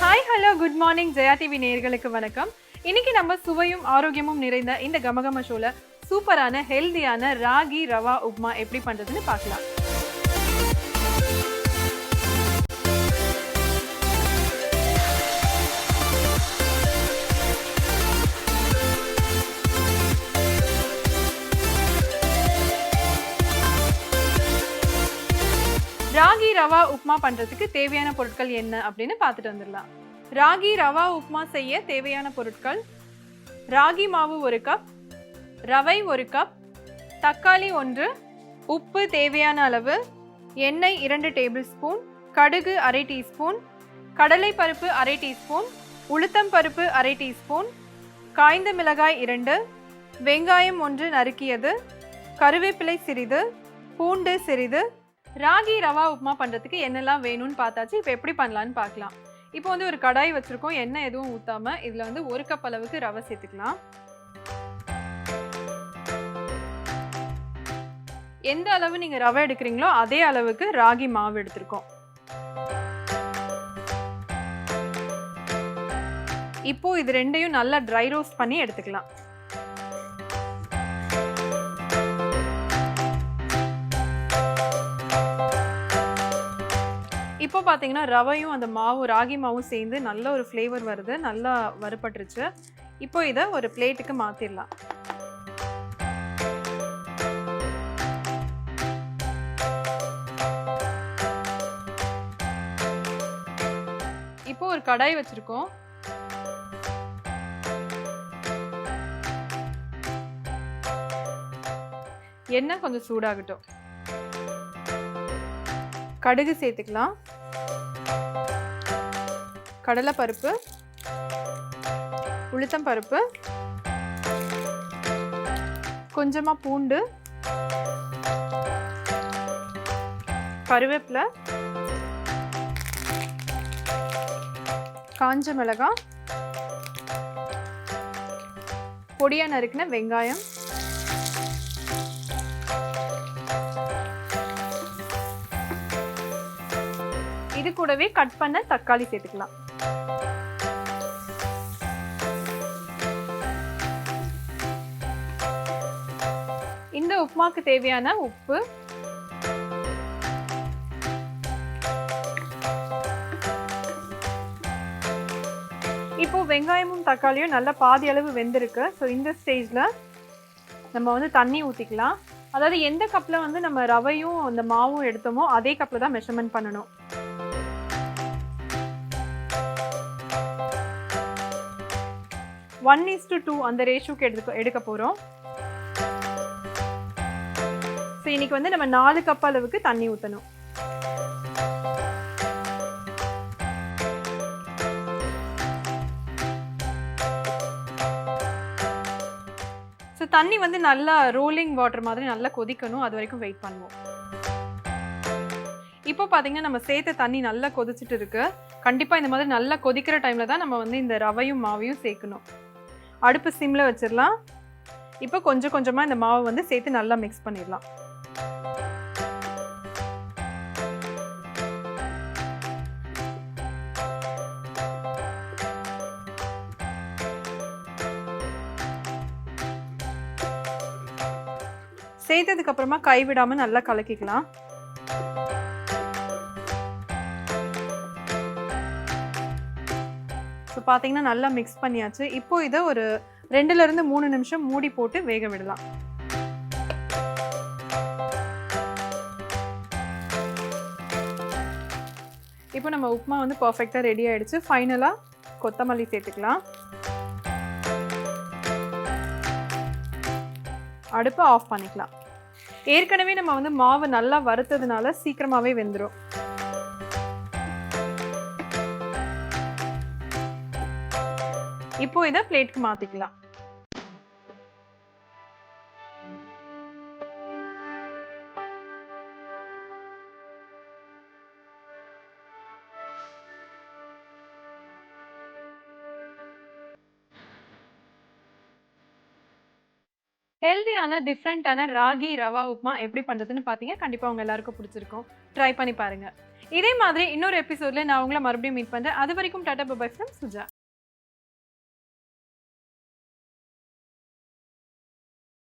Hi hello good morning Jaya TV நேயர்களுக்கு வணக்கம். இன்னைக்கு நம்ம சுவையும் ஆரோக்கியமும் நிறைந்த இந்த கமகம ஷோல சூப்பரான ஹெல்தியான ராகி ரவா உப்மா எப்படி பண்றதுன்னு பார்க்கலாம். ராகி ரவா உப்மா பண்றதுக்கு தேவையான பொருட்கள் என்ன அப்படின்னு பார்த்துட்டு வந்துடலாம். ராகி ரவா உப்மா செய்ய தேவையான பொருட்கள்: ராகி மாவு 1 கப், ரவை 1 கப், தக்காளி 1, உப்பு தேவையான அளவு, எண்ணெய் 2 டேபிள் ஸ்பூன், கடுகு 1/2 டீஸ்பூன், கடலை பருப்பு 1/2 டீஸ்பூன், உளுத்தம் பருப்பு 1/2 டீஸ்பூன், காய்ந்த மிளகாய் 2, வெங்காயம் 1 நறுக்கியது, கருவேப்பிலை சிறிது, பூண்டு சிறிது. ராகி ரவா உப்மா பண்ணுறதுக்கு என்னெல்லாம் வேணும்னு பார்த்தாச்சு. இப்போ எப்படி பண்ணலான்னு பார்க்கலாம். இப்போ வந்து ஒரு கடாய் வச்சுருக்கோம். எண்ணெய் எதுவும் ஊற்றாமல் இதில் வந்து 1 கப் அளவுக்கு ரவை சேர்த்துக்கலாம். எந்த அளவு நீங்கள் ரவை எடுக்கிறீங்களோ அதே அளவுக்கு ராகி மாவு எடுத்துருக்கோம். இப்போ இது ரெண்டையும் நல்லா ட்ரை ரோஸ்ட் பண்ணி எடுத்துக்கலாம். இப்போ பார்த்தீங்கன்னா ரவையும் அந்த மாவும் ராகி மாவும் சேர்ந்து நல்ல ஒரு ஃப்ளேவர் வருது, நல்லா வறுபட்டுருச்சு. இப்போ இதை ஒரு பிளேட்டுக்கு மாற்றிடலாம். இப்போ ஒரு கடாய் வச்சிருக்கோம். எண்ணெய் கொஞ்சம் சூடாகட்டும். கடுகு சேர்த்துக்கலாம், கடலை பருப்பு, உளுத்தம் பருப்பு, கொஞ்சமாக பூண்டு, கருவேப்பிலை, காஞ்ச மிளகாய், பொடியாக நறுக்கின வெங்காயம், இது கூடவே கட் பண்ண தக்காளி சேர்த்துக்கலாம். இந்த உப்மாக்கு தேவையான உப்பு, இப்போ வெங்காயமும் தக்காளியும் நல்லா பாதி அளவு வெந்திருக்கு. ஸோ இந்த ஸ்டேஜில் நம்ம வந்து தண்ணி ஊற்றிக்கலாம். அதாவது எந்த கப்பில் வந்து நம்ம ரவையும் அந்த மாவும் எடுத்தோமோ அதே கப்பில் தான் மெஷர்மெண்ட் பண்ணணும். ஒன் 1:2 அந்த ரேஷியோக்கு எடுக்க போகிறோம். ஸோ இன்னைக்கு வந்து நம்ம 4 கப் அளவுக்கு தண்ணி ஊற்றணும். ஸோ தண்ணி வந்து நல்லா ரோலிங் வாட்டர் மாதிரி நல்லா கொதிக்கணும். அது வரைக்கும் வெயிட் பண்ணுவோம். இப்போ பார்த்தீங்கன்னா நம்ம சேர்த்த தண்ணி நல்லா கொதிச்சுட்டு இருக்கு. கண்டிப்பாக இந்த மாதிரி நல்லா கொதிக்கிற டைமில் தான் நம்ம வந்து இந்த ரவையும் மாவையும் சேர்க்கணும். அடுப்பு சிம்மில் வச்சிடலாம். இப்போ கொஞ்சம் கொஞ்சமாக இந்த மாவை வந்து சேர்த்து நல்லா மிக்ஸ் பண்ணிடலாம். சேர்த்ததுக்கு அப்புறமா கைவிடாமல் நல்லா கலக்கிக்கலாம். ஸோ பார்த்தீங்கன்னா நல்லா மிக்ஸ் பண்ணியாச்சு. இப்போ இதை ஒரு 2லேருந்து 3 நிமிஷம் மூடி போட்டு வேக விடலாம். இப்போ நம்ம உப்மா வந்து பர்ஃபெக்டாக ரெடி ஆயிடுச்சு. ஃபைனலாக கொத்தமல்லி சேர்த்துக்கலாம். அடுப்பை ஆஃப் பண்ணிக்கலாம். ஏற்கனவே நம்ம வந்து மாவு நல்லா வறுத்ததுனால சீக்கிரமாகவே வெந்துடும். இப்போ இதை பிளேட்க்கு மாற்றிக்கலாம். ஹெல்தியான டிஃப்ரெண்ட்டான ராகி ரவா உப்மா எப்படி பண்ணுறதுன்னு பார்த்தீங்க. கண்டிப்பாக உங்கள் எல்லாருக்கும் பிடிச்சிருக்கும். ட்ரை பண்ணி பாருங்கள். இதே மாதிரி இன்னொரு எபிசோட்ல நான் உங்களை மறுபடியும் மீட் பண்றேன். அது வரைக்கும் tata bye bye from Suja.